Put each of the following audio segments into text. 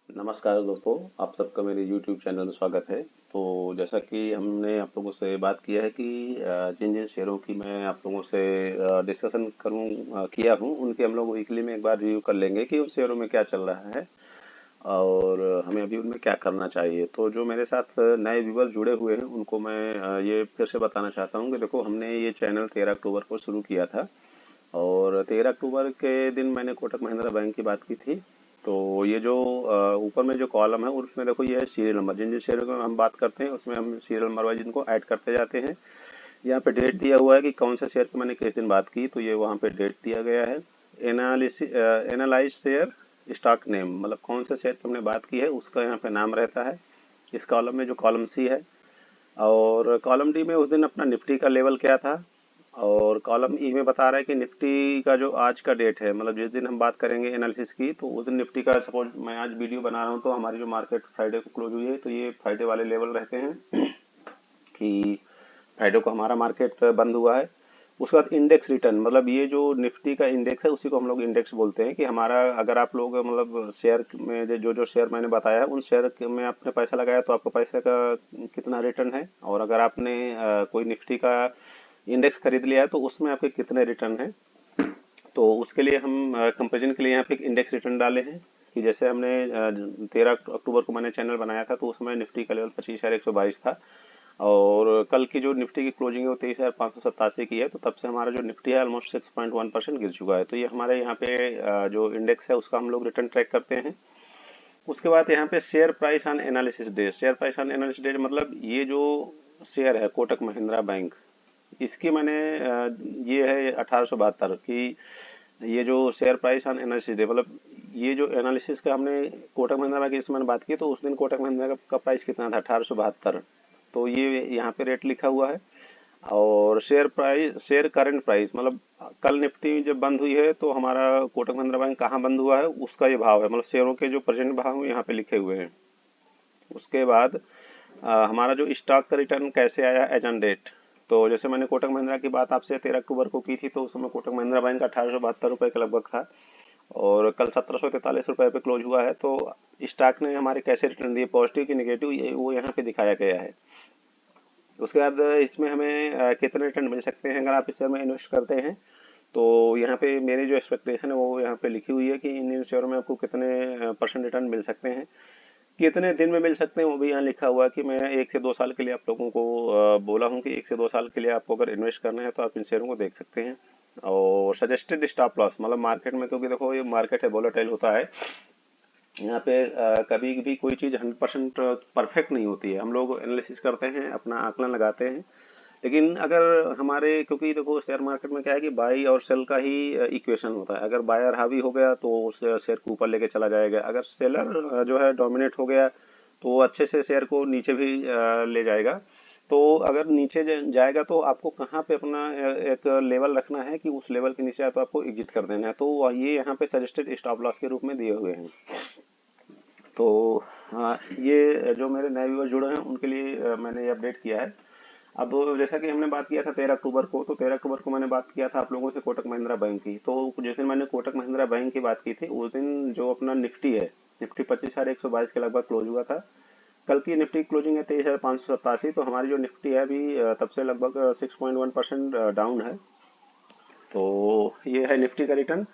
नमस्कार दोस्तों, आप सबका मेरे YouTube चैनल में स्वागत है। तो जैसा कि हमने आप लोगों से बात किया है कि जिन जिन शेयरों की मैं आप लोगों से डिस्कशन किया हूँ, उनके हम लोग वीकली में एक बार रिव्यू कर लेंगे कि उन शेयरों में क्या चल रहा है और हमें अभी उनमें क्या करना चाहिए। तो जो मेरे साथ नए व्यूवर जुड़े हुए हैं उनको मैं ये फिर से बताना चाहता हूँ कि देखो, हमने ये चैनल 13 अक्टूबर को शुरू किया था और 13 अक्टूबर के दिन मैंने कोटक महिंद्रा बैंक की बात की थी। तो ये जो ऊपर में जो कॉलम है उसमें देखो, ये है सीरियल नंबर। जिन जिन शेयरों की हम बात करते हैं उसमें हम सीरियल नंबर वाइज इनको ऐड करते जाते हैं। यहाँ पे डेट दिया हुआ है कि कौन से शेयर की मैंने किस दिन बात की, तो ये वहाँ पे डेट दिया गया है। Analysis analyse share stock name, मतलब कौन से शेयर की हमने बात की है उसका यहाँ पे नाम रहता है इस कॉलम में, जो कॉलम सी है। और कॉलम डी में उस दिन अपना निफ्टी का लेवल क्या था, और कॉलम ई में बता रहा है कि निफ्टी का जो आज का डेट है, मतलब जिस दिन हम बात करेंगे एनालिसिस की, तो उस दिन निफ्टी का, सपोज मैं आज वीडियो बना रहा हूँ तो हमारी जो मार्केट फ्राइडे को क्लोज हुई है, तो ये फ्राइडे वाले लेवल रहते हैं कि फ्राइडे को हमारा मार्केट बंद हुआ है। उसके बाद इंडेक्स रिटर्न, मतलब ये जो निफ्टी का इंडेक्स है उसी को हम लोग इंडेक्स बोलते हैं। कि हमारा, अगर आप लोग मतलब शेयर में जो जो शेयर मैंने बताया है उन शेयर में आपने पैसा लगाया तो आपको पैसे का कितना रिटर्न है, और अगर आपने कोई निफ्टी का इंडेक्स खरीद लिया है तो उसमें आपके कितने रिटर्न है। तो उसके लिए हम कंपेरिजन के लिए यहाँ पे एक इंडेक्स रिटर्न डाले हैं कि जैसे हमने 13 अक्टूबर को मैंने चैनल बनाया था तो उसमें निफ्टी का लेवल 25,122 था, और कल की जो निफ्टी की क्लोजिंग है वो 23,587 की है। तो तब से हमारा जो निफ्टी है ऑलमोस्ट 6.1% गिर चुका है। तो ये हमारे यहाँ पे जो इंडेक्स है उसका हम लोग रिटर्न ट्रैक करते हैं। उसके बाद यहाँ पे share price on analysis day, share price on analysis day मतलब ये जो शेयर है कोटक महिंद्रा बैंक, इसकी मैंने ये है 1872 की, ये जो share price on analysis day, मतलब ये जो एनालिसिस का हमने कोटक महिंद्रा बैंक की मैंने बात की, तो उस दिन कोटक महिंद्रा का प्राइस कितना था, 1872। तो ये यहाँ पे रेट लिखा हुआ है। और share price, share current price, मतलब कल निफ्टी जब बंद हुई है तो हमारा कोटक महिंद्रा बैंक कहाँ बंद हुआ है उसका ये भाव है, मतलब शेयरों के जो प्रेजेंट भाव यहाँ पे लिखे हुए हैं। उसके बाद हमारा जो स्टॉक का रिटर्न कैसे आया एज ऑन डेट। तो जैसे मैंने कोटक महिंद्रा की बात आपसे 13 अक्टूबर को की थी, तो उस समय कोटक महिंद्रा बैंक 1872 रुपये के लगभग था और कल 1743 रुपये पे क्लोज हुआ है। तो स्टॉक ने हमारे कैसे रिटर्न दिए, पॉजिटिव की नेगेटिव, ये वो यहाँ पे दिखाया गया है। उसके बाद इसमें हमें कितने रिटर्न मिल सकते हैं अगर आप इस शेयर में इन्वेस्ट करते हैं। तो यहाँ पे मेरी जो एक्सपेक्टेशन है वो यहाँ पे लिखी हुई है कि इन शेयरों में आपको कितने परसेंट रिटर्न मिल सकते हैं, कितने दिन में मिल सकते हैं वो भी यहाँ लिखा हुआ है। कि मैं 1 से 2 साल के लिए आप लोगों को बोला हूँ कि 1 से 2 साल के लिए आपको अगर इन्वेस्ट करना है तो आप इन शेयरों को देख सकते हैं। और सजेस्टेड स्टॉप लॉस, मतलब मार्केट में, क्योंकि देखो ये मार्केट है, वोलेटाइल होता है, यहाँ पे कभी भी कोई चीज़ 100% परफेक्ट नहीं होती है। हम लोग एनालिसिस करते हैं, अपना आकलन लगाते हैं, लेकिन अगर हमारे, क्योंकि देखो शेयर मार्केट में क्या है कि बाई और सेल का ही इक्वेशन होता है। अगर बायर हावी हो गया तो उस शेयर को ऊपर लेके चला जाएगा, अगर सेलर जो है डोमिनेट हो गया तो वो अच्छे से शेयर को नीचे भी ले जाएगा। तो अगर नीचे जाएगा तो आपको कहाँ पे अपना एक लेवल रखना है कि उस लेवल के नीचे आप आपको एग्जिट कर देना है। तो ये यहाँ पे सजेस्टेड स्टॉप लॉस के रूप में दिए हुए हैं। तो हाँ, ये जो मेरे नए व्यूअर जुड़े हैं उनके लिए मैंने ये अपडेट किया है। अब जैसा कि हमने बात किया था 13 अक्टूबर को, तो 13 अक्टूबर को मैंने बात किया था आप लोगों से कोटक महिंद्रा बैंक की। तो जिस दिन मैंने कोटक महिंद्रा बैंक की बात की थी उस दिन जो अपना निफ्टी है, निफ्टी 25,122 के लगभग क्लोज हुआ था। कल की निफ्टी क्लोजिंग है 23,587। तो हमारी जो निफ्टी है अभी तब से लगभग 6.1% डाउन है। तो ये है निफ्टी का रिटर्न।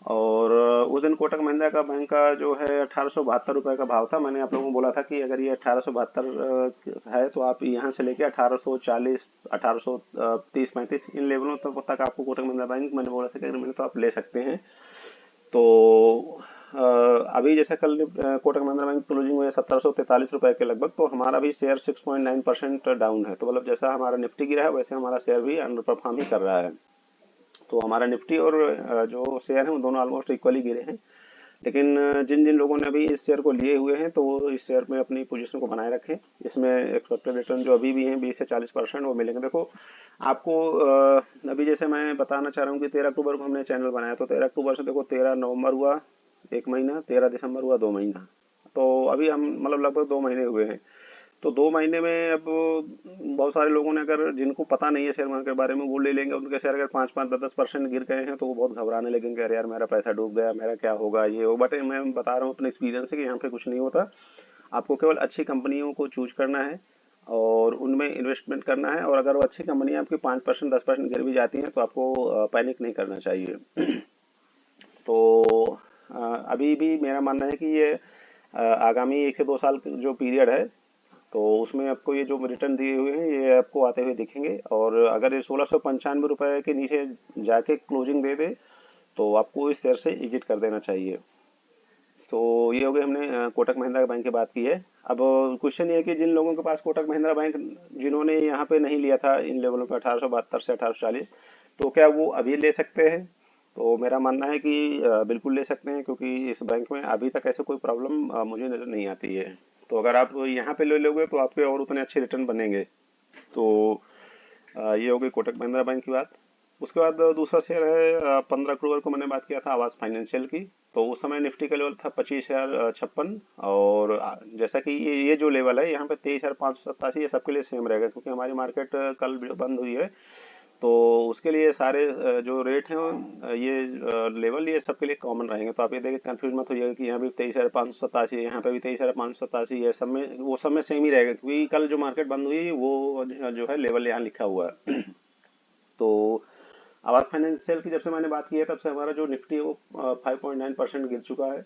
और उस दिन कोटक महिंद्रा का बैंक का जो है 1872 रुपये का भाव था। मैंने आप लोगों को बोला था कि अगर ये 1872 है तो आप यहाँ से लेके 1840, 1830-35 इन लेवलों तक आपको कोटक महिंद्रा बैंक, मैंने बोला था कि अगर मैंने, तो आप ले सकते हैं। तो अभी जैसे कल कोटक महिंद्रा बैंक क्लोजिंग हुई है 1743 रुपये के लगभग, तो हमारा भी शेयर 6.9% डाउन है। तो मतलब जैसा हमारा निफ्टी गिरा है वैसे हमारा शेयर भी अंडर परफॉर्म ही कर रहा है। तो हमारा निफ्टी और जो शेयर है वो दोनों ऑलमोस्ट इक्वली गिरे हैं। लेकिन जिन जिन लोगों ने अभी इस शेयर को लिए हुए हैं तो वो इस शेयर में अपनी पोजीशन को बनाए रखें। इसमें एक्सपेक्टेड रिटर्न जो अभी भी हैं 20 से 40% वो मिलेंगे। देखो आपको अभी जैसे मैं बताना चाह रहा हूँ कि 13 अक्टूबर को हमने चैनल बनाया, तो 13 अक्टूबर से देखो 13 नवंबर हुआ 1 महीना, 13 दिसंबर हुआ 2 महीना। तो अभी हम मतलब लगभग 2 महीने हुए हैं। तो 2 महीने में अब बहुत सारे लोगों ने, अगर जिनको पता नहीं है शेयर मार्केट के बारे में, वो ले लेंगे। उनके शेयर अगर 5-5, 10-10% गिर गए हैं तो वो बहुत घबराने लगेंगे, अरे यार मेरा पैसा डूब गया, मेरा क्या होगा, ये हो। बट मैं बता रहा हूँ अपने एक्सपीरियंस से कि यहाँ पे कुछ नहीं होता। आपको केवल अच्छी कंपनियों को चूज करना है और उनमें इन्वेस्टमेंट करना है। और अगर वो अच्छी कंपनी आपकी 5%, 10% गिर भी जाती हैं तो आपको पैनिक नहीं करना चाहिए। तो अभी भी मेरा मानना है कि ये आगामी 1 से 2 साल जो पीरियड है, तो उसमें आपको ये जो रिटर्न दिए हुए हैं ये आपको आते हुए दिखेंगे। और अगर ये 1695 रुपये के नीचे जाके क्लोजिंग दे दे तो आपको इस शेयर से एग्जिट कर देना चाहिए। तो ये हो गई, हमने कोटक महिंद्रा बैंक की बात की है। अब क्वेश्चन ये है कि जिन लोगों के पास कोटक महिंद्रा बैंक, जिन्होंने यहाँ पे नहीं लिया था इन लेवलों पे 1872 से 1840, तो क्या वो अभी ले सकते हैं? तो मेरा मानना है कि बिल्कुल ले सकते हैं, क्योंकि इस बैंक में अभी तक ऐसे कोई प्रॉब्लम मुझे नजर नहीं आती है। तो अगर आप यहाँ पे ले लोगे तो आपके और उतने अच्छे रिटर्न बनेंगे। तो ये हो गई कोटक महिंद्रा बैंक की बात। उसके बाद दूसरा शेयर है 15 अक्टूबर को मैंने बात किया था आवास फाइनेंशियल की। तो उस समय निफ्टी का लेवल था 25,056। और जैसा कि ये जो लेवल है यहाँ पे 23,587, ये सबके लिए सेम रहेगा, क्योंकि हमारी मार्केट कल बंद हुई है। तो उसके लिए सारे जो रेट हैं ये लेवल ये सबके लिए कॉमन रहेंगे। तो आप ये देखिए कंफ्यूज मत होइएगा कि यहाँ भी 23,587 है, यहाँ पे भी 23,587 है, सब में वो सब में सेम ही रहेगा, क्योंकि कल जो मार्केट बंद हुई वो जो है लेवल यहाँ लिखा हुआ है। तो आवास फाइनेंशियल की जब से मैंने बात की है तब से हमारा जो निफ्टी है वो 5.9% गिर चुका है।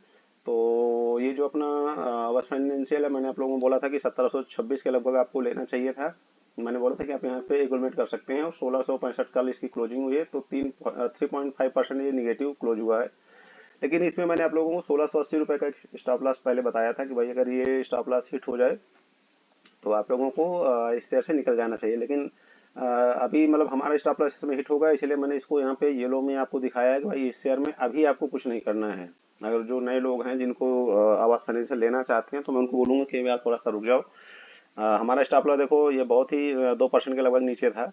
तो ये जो अपना आवास फाइनेंशियल है, मैंने आप लोगों को बोला था कि 1726 के लगभग आपको लेना चाहिए था। मैंने बोला था कि आप यहाँ पे एग्रीमेंट कर सकते हैं, और 1665 कल इसकी क्लोजिंग हुई है, तो 3.5% ये निगेटिव क्लोज हुआ है। लेकिन इसमें मैंने आप लोगों को 1680 रुपये का एक स्टॉप लॉस पहले बताया था कि भाई अगर ये स्टॉप लॉस हिट हो जाए तो आप लोगों को इस शेयर से निकल जाना चाहिए। लेकिन अभी मतलब हमारा स्टॉप लॉस इसमें हिट होगा, इसलिए मैंने इसको यहाँ पे येलो में आपको दिखाया है कि भाई इस शेयर में अभी आपको कुछ नहीं करना है। अगर जो नए लोग हैं जिनको आवास फाइनेंशियल लेना चाहते हैं तो मैं उनको बोलूंगा कि आप थोड़ा सा रुक जाओ। हमारा स्टॉप लॉस देखो ये बहुत ही 2% के लगभग नीचे था।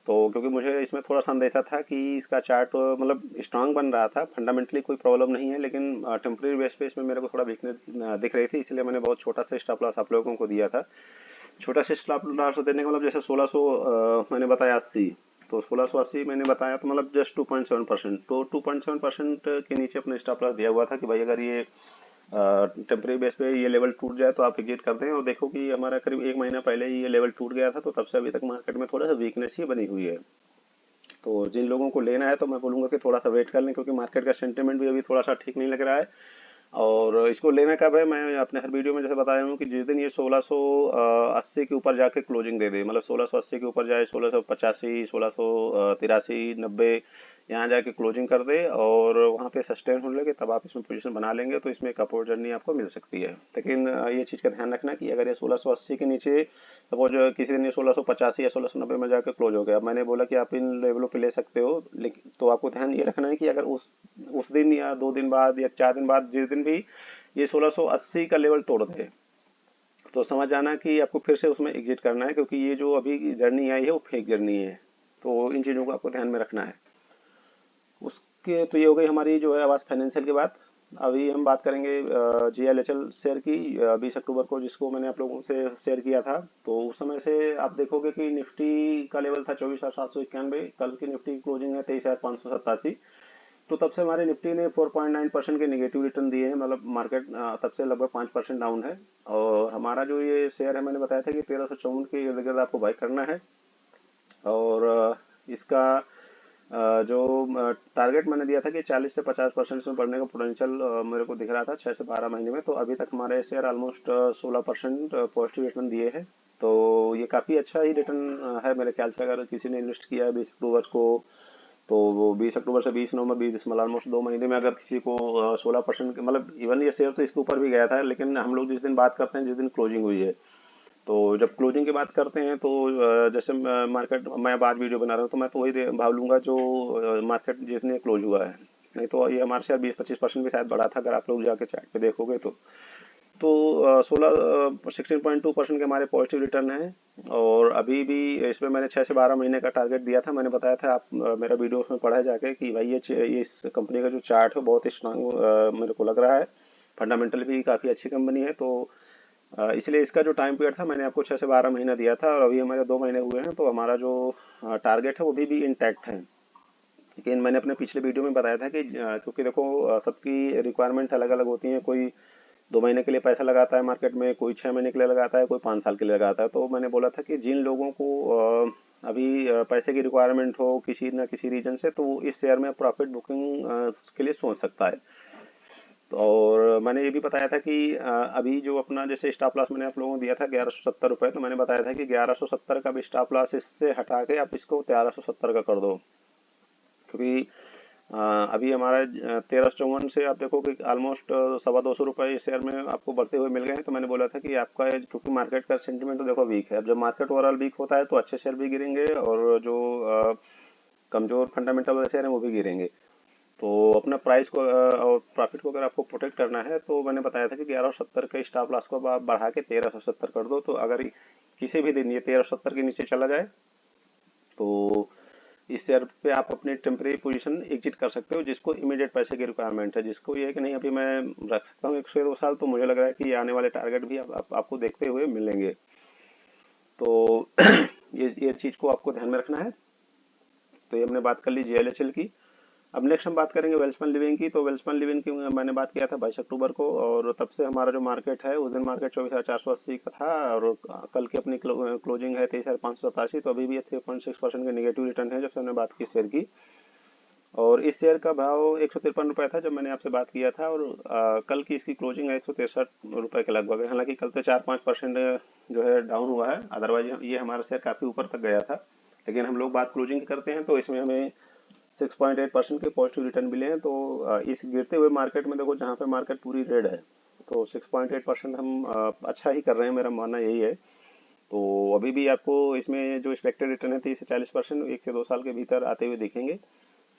तो क्योंकि मुझे इसमें थोड़ा सा अंदेशा था कि इसका चार्ट मतलब स्ट्रांग बन रहा था, फंडामेंटली कोई प्रॉब्लम नहीं है, लेकिन टेम्परेरी बेस पे इसमें मेरे को थोड़ा वीकनेस दिख रही थी, इसलिए मैंने बहुत छोटा सा स्टॉप लॉस आप लोगों को दिया था। छोटा सा स्टॉप लॉस देने का मतलब जैसे 1600 मैंने बताया 80, तो 1680 मैंने बताया, तो मतलब जस्ट 2.7%, तो 2.7% के नीचे अपना स्टॉप लॉस दिया हुआ था कि भाई अगर ये टेम्परेरी बेस पे ये लेवल टूट जाए तो आप एग्जिट कर दें। और देखो कि हमारा करीब 1 महीना पहले ही ये लेवल टूट गया था, तो तब से अभी तक मार्केट में थोड़ा सा वीकनेस ही बनी हुई है। तो जिन लोगों को लेना है तो मैं बोलूंगा कि थोड़ा सा वेट कर लें, क्योंकि मार्केट का सेंटिमेंट भी अभी थोड़ा सा ठीक नहीं लग रहा है। और इसको लेना कब है, मैं अपने हर वीडियो में जैसे बताया हूँ कि जिस दिन ये 1680 के ऊपर जाके क्लोजिंग दे दे, मतलब 1680 के ऊपर जाए, 1685, 1683, 90, यहाँ जाके क्लोजिंग कर दे और वहाँ पे सस्टेन होने लगे, तब आप इसमें पोजीशन बना लेंगे तो इसमें एक अपवर्ड जर्नी आपको मिल सकती है। लेकिन ये चीज़ का ध्यान रखना कि अगर ये 1680 के नीचे सपोज किसी दिन ये 1685 या 1690 में जाकर क्लोज हो गया, मैंने बोला कि आप इन लेवलों पे ले सकते हो, लेकिन तो आपको ध्यान ये रखना है कि अगर उस दिन या 2 दिन बाद या 4 दिन बाद जिस दिन भी ये 1680 का लेवल तोड़ दे, तो समझ जाना कि आपको फिर से उसमें एग्जिट करना है, क्योंकि ये जो अभी जर्नी आई है वो फेक जर्नी है। तो इन चीज़ों को आपको ध्यान में रखना है। उसके तो ये हो गई हमारी जो है आवास फाइनेंशियल की बात। अभी हम बात करेंगे GLHL शेयर की 20 अक्टूबर को, जिसको मैंने आप लोगों से शेयर किया था। तो उस समय से आप देखोगे कि निफ्टी का लेवल था 24,791, कल की निफ्टी क्लोजिंग है 23,587। तो तब से हमारे निफ्टी ने 4.9% के नेगेटिव रिटर्न दिए हैं, मतलब मार्केट तब से लगभग 5% डाउन है। और हमारा जो ये शेयर है मैंने बताया था कि 1354 के इर्द गिर्द आपको बाय करना है। और इसका जो टारगेट मैंने दिया था कि 40 से 50% इसमें बढ़ने का पोटेंशियल मेरे को दिख रहा था 6 से 12 महीने में। तो अभी तक हमारे शेयर ऑलमोस्ट 16% पॉजिटिव रिटर्न दिए हैं। तो ये काफ़ी अच्छा ही रिटर्न है मेरे ख्याल से। अगर किसी ने इन्वेस्ट किया है 20 अक्टूबर को, तो वो 20 अक्टूबर से 20 नवंबर 20 दिसंबर ऑलमोस्ट 2 महीने में अगर किसी को 16% मतलब इवन ये शेयर तो इसके ऊपर भी गया था, लेकिन हम लोग जिस दिन बात करते हैं जिस दिन क्लोजिंग हुई है, तो जब क्लोजिंग की बात करते हैं तो जैसे मार्केट मैं अब आज वीडियो बना रहा हूँ तो मैं तो वही भाव लूंगा जो मार्केट जिसने क्लोज हुआ है। नहीं तो ये हमारे शेयर 20-25% भी शायद बढ़ा था, अगर आप लोग जाके चार्ट पे देखोगे तो 16.2% के हमारे पॉजिटिव रिटर्न है। और अभी भी इसमें मैंने 6 से 12 महीने का टारगेट दिया था, मैंने बताया था, आप मेरा वीडियो उसमें पढ़ा जाके कि भाई ये इस कंपनी का जो चार्ट है बहुत स्ट्रांग मेरे को लग रहा है, फंडामेंटल भी काफ़ी अच्छी कंपनी है। तो इसलिए इसका जो टाइम पीरियड था मैंने आपको 6 से 12 महीना दिया था, और अभी हमारे 2 महीने हुए हैं, तो हमारा जो टारगेट है वो भी इंटैक्ट है। लेकिन मैंने अपने पिछले वीडियो में बताया था कि क्योंकि देखो सबकी रिक्वायरमेंट अलग अलग होती है। कोई 2 महीने के लिए पैसा लगाता है मार्केट में, कोई 6 महीने के लिए लगाता है, कोई 5 साल के लिए लगाता है। तो मैंने बोला था कि जिन लोगों को अभी पैसे की रिक्वायरमेंट हो किसी न किसी रीजन से, तो वो इस शेयर में प्रॉफिट बुकिंग के लिए सोच सकता है। तो और मैंने ये भी बताया था कि अभी जो अपना जैसे स्टॉप लॉस मैंने आप लोगों को दिया था 1170 रुपये, तो मैंने बताया था कि 1170 का भी स्टॉप लॉस इससे हटा के आप इसको 1370 का कर दो। क्योंकि अभी हमारा 1354 से आप देखो कि ऑलमोस्ट 225 रुपये इस शेयर में आपको बढ़ते हुए मिल गए हैं। तो मैंने बोला था कि आपका क्योंकि मार्केट का सेंटीमेंट तो देखो वीक है, अब जब मार्केट ओवरऑल वीक होता है तो अच्छे शेयर भी गिरेंगे, और जो कमजोर फंडामेंटल वाले शेयर हैं वो भी गिरेंगे। तो अपना प्राइस को और प्रॉफिट को अगर आपको प्रोटेक्ट करना है, तो मैंने बताया था कि 1170 के स्टॉप लॉस को अब आप बढ़ा के 1370 कर दो। तो अगर किसी भी दिन ये 1370 के नीचे चला जाए, तो इस शेयर पे आप अपनी टेम्परेरी पोजीशन एग्जिट कर सकते हो, जिसको इमीडिएट पैसे की रिक्वायरमेंट है, जिसको ये है कि नहीं अभी मैं रख सकता हूँ 1 से 2 साल, तो मुझे लग रहा है कि आने वाले टारगेट भी आपको देखते हुए मिलेंगे। तो ये चीज को आपको ध्यान में रखना है। तो ये हमने बात कर ली जीएलएचएल की। अब नेक्स्ट हम बात करेंगे वेल्सपन लिविंग की। तो वेल्सपन लिविंग की मैंने बात किया था 22 अक्टूबर को, और तब से हमारा जो मार्केट है उस दिन मार्केट 24,480 का था, और कल की अपनी क्लोजिंग है 23,587। तो अभी भी 3.6% के निगेटिव रिटर्न है जब से हमने बात की शेयर की। और इस शेयर का भाव 153 रुपये था जब मैंने आपसे बात किया था, और कल की इसकी क्लोजिंग है 163 रुपये के लगभग है। हालांकि कल तो 4-5% जो है डाउन हुआ है, अदरवाइज ये हमारा शेयर काफी ऊपर तक गया था। लेकिन हम लोग बात क्लोजिंग की करते हैं, तो इसमें हमें 6.8% के पॉजिटिव रिटर्न मिले हैं। तो इस गिरते हुए मार्केट में देखो, जहाँ पे मार्केट पूरी रेड है, तो 6.8% हम अच्छा ही कर रहे हैं, मेरा मानना यही है। तो अभी भी आपको इसमें जो एक्सपेक्टेड रिटर्न है 30 से 40% 1 से 2 साल के भीतर आते हुए दिखेंगे।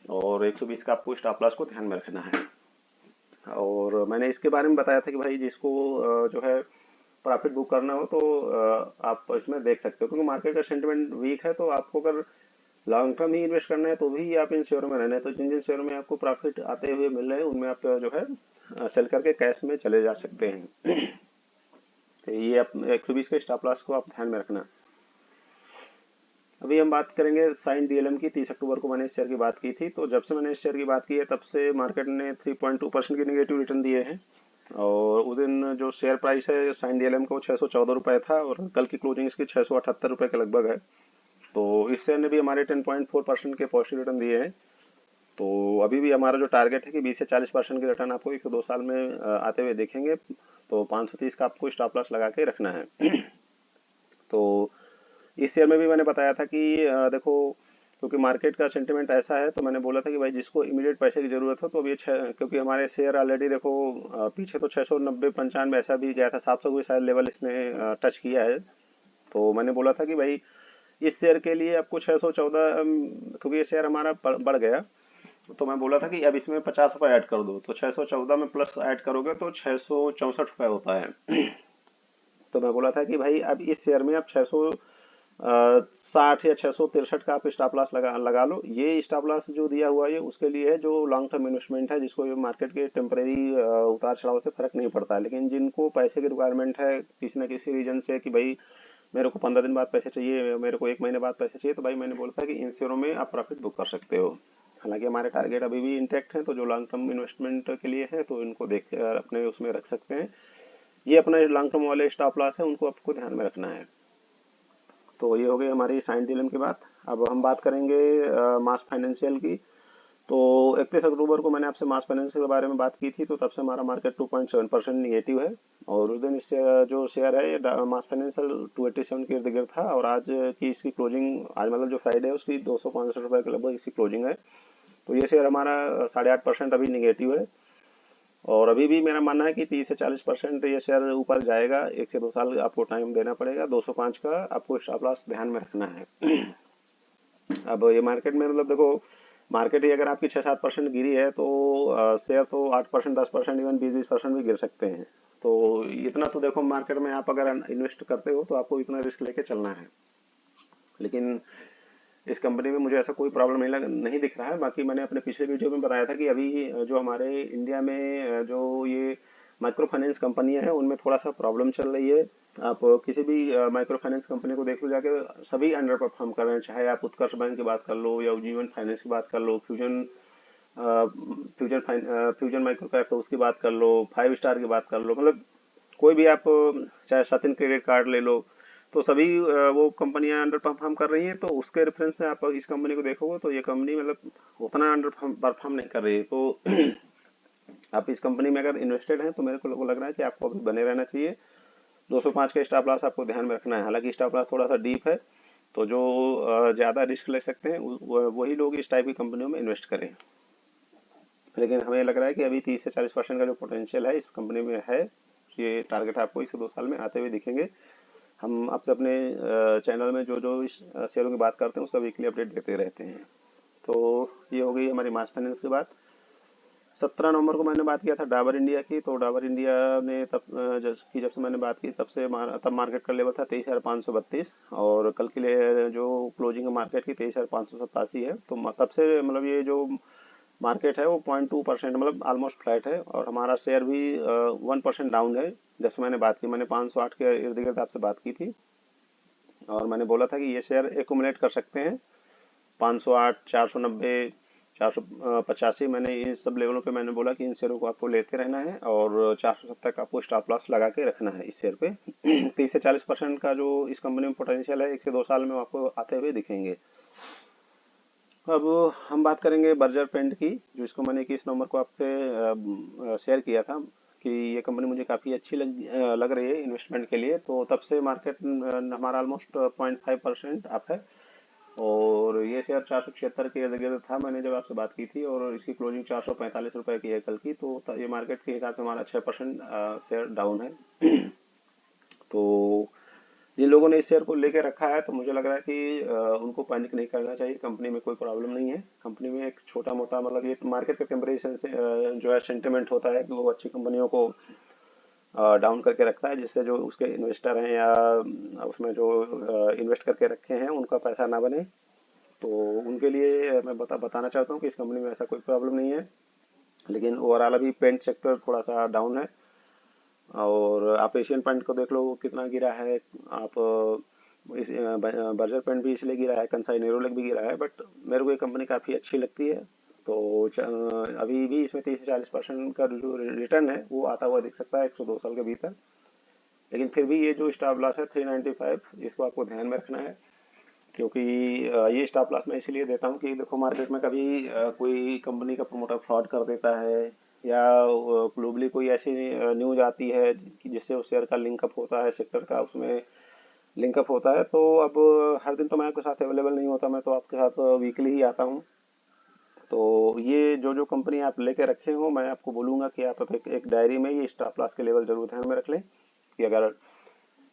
और 120 का आपको स्टॉप लॉस को ध्यान में रखना है। और मैंने इसके बारे में बताया था कि भाई जिसको जो है प्रॉफिट बुक करना हो, तो आप इसमें देख सकते हो, क्योंकि मार्केट का सेंटिमेंट वीक है। तो आपको अगर लॉन्ग टर्म ही इन्वेस्ट करना है, तो भी आप इन शेयरों में रहना है। तो जिन जिन शेयरों में आपको प्रॉफिट आते हुए मिल रहे हैं, उनमें आप जो है सेल करके कैश में चले जा सकते हैं। तो ये आप 120 के स्टॉप लॉस को आप ध्यान में रखना। अभी हम बात करेंगे साइन डीएलएम की। 30 अक्टूबर को मैंने इस शेयर की बात की थी। तो जब से मैंने इस शेयर की बात की है, तब से मार्केट ने 3.2% की निगेटिव रिटर्न दिए हैं। और उस दिन जो शेयर प्राइस है साइन डीएलएम का वो 614 रुपये था, और कल की क्लोजिंग इसकी 678 रुपये के लगभग है। तो इस शेयर ने भी हमारे 10.4% के पॉजिटिव रिटर्न दिए हैं। तो अभी भी हमारा जो टारगेट है कि 20 से 40% के रिटर्न आपको 1 से 2 साल में आते हुए देखेंगे। तो 530 का आपको स्टॉप लॉस लगा के रखना है। तो इस शेयर में भी मैंने बताया था कि देखो, क्योंकि मार्केट का सेंटिमेंट ऐसा है, तो मैंने बोला था कि भाई जिसको इमीडिएट पैसे की जरूरत हो, तो अब ये क्योंकि हमारे शेयर ऑलरेडी देखो पीछे तो 690-95 ऐसा भी गया था, 700 भी शायद लेवल इसने टच किया है। तो मैंने बोला था कि भाई इस शेयर के लिए आपको 614, क्योंकि ये शेयर हमारा बढ़ गया, तो मैं बोला था कि अब इसमें 50 रुपये ऐड कर दो। तो 614 में प्लस ऐड करोगे तो 664 रुपये होता है। तो मैं बोला था कि भाई अब इस शेयर में आप 660 या 663 का आप स्टॉप लॉस लगा लो। ये स्टॉप लॉस जो दिया हुआ है उसके लिए है जो लॉन्ग टर्म इन्वेस्टमेंट है, जिसको मार्केट के टेम्परेरी उतार चढ़ाव से फर्क नहीं पड़ता है। लेकिन जिनको पैसे की रिक्वायरमेंट है किसी न किसी रीजन से, कि भाई मेरे को 15 दिन बाद पैसे चाहिए, मेरे को 1 महीने बाद पैसे चाहिए, तो भाई मैंने बोला था कि इन शेयरों में आप प्रॉफिट बुक कर सकते हो। हालांकि हमारे टारगेट अभी भी इंटैक्ट हैं, तो जो लॉन्ग टर्म इन्वेस्टमेंट के लिए है तो इनको देख अपने उसमें रख सकते हैं। ये अपना लॉन्ग टर्म वाले स्टॉप लॉस है, उनको आपको ध्यान में रखना है। तो ये हो गई हमारी साइन डीलम की बात। अब हम बात करेंगे मास फाइनेंशियल की। तो 31 अक्टूबर को मैंने आपसे मास फाइनेंशियल के बारे में बात की थी, तो तब से हमारा मार्केट 2.7% निगेटिव है। और उस दिन इससे जो शेयर है ये मास फाइनेंशियल 287 के इर्द गिर्द था, और आज की इसकी क्लोजिंग, आज मतलब जो फ्राइडे है उसकी 265 रुपये के लगभग इसकी क्लोजिंग है। तो ये शेयर हमारा 8.5% अभी निगेटिव है। और अभी भी मेरा मानना है कि 30 से 40% ये शेयर ऊपर जाएगा। 1 से 2 साल आपको टाइम देना पड़ेगा। 205 का आपको स्टॉप लॉस ध्यान में रखना है। अब ये मार्केट में मतलब देखो, मार्केट ही अगर आपकी 6-7% गिरी है, तो शेयर तो 8%, 10%, इवन 20-20% भी गिर सकते हैं। तो इतना तो देखो, मार्केट में आप अगर इन्वेस्ट करते हो तो आपको इतना रिस्क लेके चलना है। लेकिन इस कंपनी में मुझे ऐसा कोई प्रॉब्लम नहीं दिख रहा है। बाकी मैंने अपने पिछले वीडियो में बताया था कि अभी जो हमारे इंडिया में जो ये माइक्रो फाइनेंस कंपनियां हैं उनमें थोड़ा सा प्रॉब्लम चल रही है। आप किसी भी माइक्रो फाइनेंस कंपनी को देख लो जाके, सभी अंडर परफॉर्म कर रहे हैं। चाहे आप उत्कर्ष बैंक की बात कर लो या उज्जीवन फाइनेंस की बात कर लो, फ्यूजन माइक्रो कैप तो उसकी बात कर लो, 5 स्टार की बात कर लो, मतलब कोई भी आप चाहे सचिन क्रेडिट कार्ड ले लो, तो सभी वो कंपनियां अंडर परफॉर्म कर रही हैं। तो उसके रेफरेंस में आप इस कंपनी को देखोगे तो ये कंपनी मतलब उतना अंडर परफॉर्म नहीं कर रही है। तो आप इस कंपनी में अगर इन्वेस्टेड हैं तो मेरे को लग रहा है कि आपको अभी बने रहना चाहिए। 205 का स्टॉप लॉस आपको ध्यान में रखना है। हालांकि स्टॉप लॉस थोड़ा सा डीप है, तो जो ज़्यादा रिस्क ले सकते हैं वही लोग इस टाइप की कंपनियों में इन्वेस्ट करें। लेकिन हमें लग रहा है कि अभी 30 से 40% का जो पोटेंशियल है इस कंपनी में है। ये टारगेट आपको 1 से 2 साल में आते हुए दिखेंगे। हम आपसे अपने चैनल में जो जो इस शेयरों की बात करते हैं उसका वीकली अपडेट देते रहते हैं। तो ये हो गई हमारी मास फाइनेंस की बात। 17 नवंबर को मैंने बात किया था डाबर इंडिया की। तो डाबर इंडिया ने जब से मैंने बात की तब मार्केट का लेवल था 23,532, और कल के लिए जो क्लोजिंग मार्केट की 23,587 है। तो तब से मतलब ये जो मार्केट है वो 0.2% मतलब ऑलमोस्ट फ्लैट है, और हमारा शेयर भी 1% डाउन है। जब से मैंने बात की, मैंने 508 के इर्द गिर्द आपसे बात की थी, और मैंने बोला था कि ये शेयर एकुमुलेट कर सकते हैं 508, 490, 485। मैंने इन सब लेवलों पे मैंने बोला कि इन शेयरों को आपको लेते रहना है, और 470 का आपको स्टॉप लॉस लगा के रखना है इस शेयर पे। 30 से 40% का जो इस कंपनी में पोटेंशियल है 1 से 2 साल में आपको आते हुए दिखेंगे। अब हम बात करेंगे बर्जर पेंट की, जो इसको मैंने 21 नवंबर को आपसे शेयर किया था कि ये कंपनी मुझे काफ़ी अच्छी लग रही है इन्वेस्टमेंट के लिए। तो तब से मार्केट हमारा ऑलमोस्ट 0.5% अप है, और ये शेयर 476 के इर्द गिर्द था मैंने जब आपसे बात की थी, और इसकी क्लोजिंग 445 रुपए की है कल की। तो ये मार्केट के हिसाब से हमारा 6% शेयर डाउन है। तो जिन लोगों ने इस शेयर को लेके रखा है तो मुझे लग रहा है कि उनको पैनिक नहीं करना चाहिए। कंपनी में कोई प्रॉब्लम नहीं है। कंपनी में एक छोटा मोटा मतलब ये मार्केट के टेम्परेचर से जो है सेंटिमेंट होता है कि वो अच्छी कंपनियों को डाउन करके रखता है, जिससे जो उसके इन्वेस्टर हैं या उसमें जो इन्वेस्ट करके रखे हैं उनका पैसा ना बने। तो उनके लिए मैं बताना चाहता हूँ कि इस कंपनी में ऐसा कोई प्रॉब्लम नहीं है। लेकिन ओवरऑल अभी पेंट सेक्टर थोड़ा सा डाउन है, और आप एशियन पेंट को देख लो वो कितना गिरा है। आप इस बर्जर पेंट भी इसलिए गिरा है, कंसाई नेरोलैक भी गिरा है, बट मेरे को ये कंपनी काफ़ी अच्छी लगती है। तो अभी भी इसमें 30 से 40% का जो रिटर्न है वो आता हुआ दिख सकता है 102 साल के भीतर। लेकिन फिर भी ये जो स्टॉप लॉस है 395, इसको आपको ध्यान में रखना है। क्योंकि ये स्टॉप लॉस मैं इसलिए देता हूँ कि देखो मार्केट में कभी कोई कंपनी का प्रमोटर फ्रॉड कर देता है, या ग्लोबली कोई ऐसी न्यूज आती है कि जिससे उस शेयर का लिंकअप होता है, सेक्टर का उसमें लिंकअप होता है। तो अब हर दिन तो मैं आपके साथ अवेलेबल नहीं होता, मैं तो आपके साथ वीकली ही आता हूँ। तो ये जो जो कंपनी आप लेके रखे हो मैं आपको बोलूँगा कि आप एक डायरी में ये स्टॉप लॉस के लेवल जरूर ध्यान में रख लें, कि अगर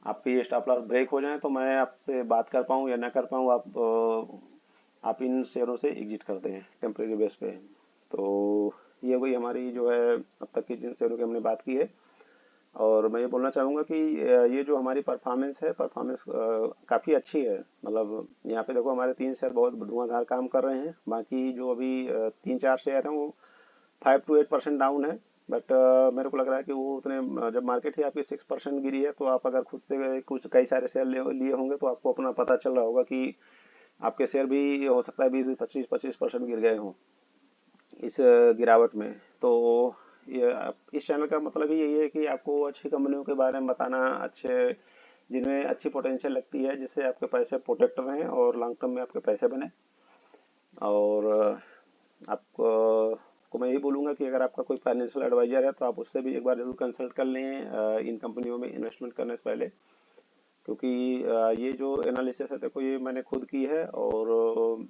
आपके ये स्टॉप लॉस ब्रेक हो जाए तो मैं आपसे बात कर पाऊँ या ना कर पाऊँ, आप इन शेयरों से एग्जिट करते हैं टेम्परेरी बेस पे। तो ये वही हमारी जो है अब तक की जिन शेयरों की हमने बात की है। और मैं ये बोलना चाहूँगा कि ये जो हमारी परफॉर्मेंस है, परफॉर्मेंस काफ़ी अच्छी है। मतलब यहाँ पे देखो हमारे 3 शेयर बहुत धुआंधार काम कर रहे हैं, बाकी जो अभी 3-4 शेयर हैं वो 5 to 8% डाउन है। बट मेरे को लग रहा है कि वो उतने जब मार्केट ही आपकी 6% गिरी है, तो आप अगर खुद से कुछ कई सारे शेयर लिए होंगे तो आपको अपना पता चल रहा होगा कि आपके शेयर भी हो सकता है 20-25% गिर गए हों इस गिरावट में। तो ये इस चैनल का मतलब ही यही है कि आपको अच्छी कंपनियों के बारे में बताना, अच्छे जिनमें अच्छी पोटेंशियल लगती है, जिससे आपके पैसे प्रोटेक्ट रहें और लॉन्ग टर्म में आपके पैसे बने। और आपको को मैं यही बोलूँगा कि अगर आपका कोई फाइनेंशियल एडवाइजर है तो आप उससे भी एक बार जरूर कंसल्ट कर लें इन कंपनियों में इन्वेस्टमेंट करने से पहले। क्योंकि ये जो एनालिसिस है देखो ये मैंने खुद की है, और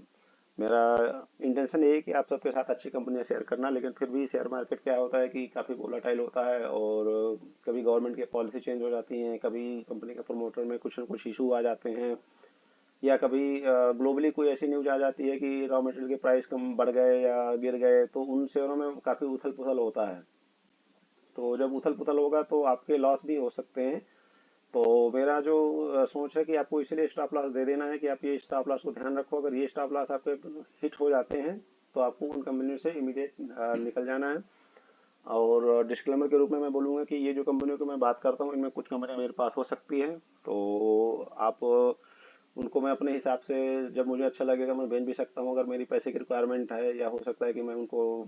मेरा इंटेंशन ये है कि आप सबके साथ अच्छी कंपनियां शेयर करना। लेकिन फिर भी शेयर मार्केट क्या होता है कि काफ़ी वोलाटाइल होता है, और कभी गवर्नमेंट की पॉलिसी चेंज हो जाती हैं, कभी कंपनी के प्रमोटर में कुछ न कुछ इशू आ जाते हैं, या कभी ग्लोबली कोई ऐसी न्यूज आ जाती है कि रॉ मटेरियल के प्राइस कम बढ़ गए या गिर गए, तो उन शेयरों में काफ़ी उथल पुथल होता है। तो जब उथल पुथल होगा तो आपके लॉस भी हो सकते हैं। तो मेरा जो सोच है कि आपको इसीलिए स्टॉप लॉस दे देना है कि आप ये स्टॉप लॉस को ध्यान रखो। अगर ये स्टॉप लॉस आपके हिट हो जाते हैं तो आपको उन कंपनी से इमीडिएट निकल जाना है। और डिस्क्लेमर के रूप में मैं बोलूँगा कि ये जो कंपनियों की मैं बात करता हूँ, इनमें कुछ कंपनियां मेरे पास हो सकती हैं, तो आप उनको मैं अपने हिसाब से, जब मुझे अच्छा लगेगा मैं बेच भी सकता हूँ, अगर मेरी पैसे की रिक्वायरमेंट है, या हो सकता है कि मैं उनको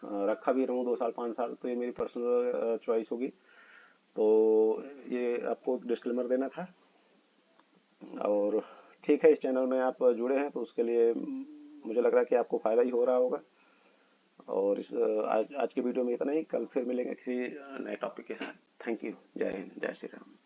रखा भी रहूँ 2 साल 5 साल, तो ये मेरी पर्सनल चॉइस होगी। तो ये आपको डिस्क्लेमर देना था। और ठीक है, इस चैनल में आप जुड़े हैं तो उसके लिए मुझे लग रहा है कि आपको फ़ायदा ही हो रहा होगा। और इस आज आज की वीडियो में इतना ही। कल फिर मिलेंगे किसी नए टॉपिक के साथ। Thank you. जय हिंद, जय श्री राम।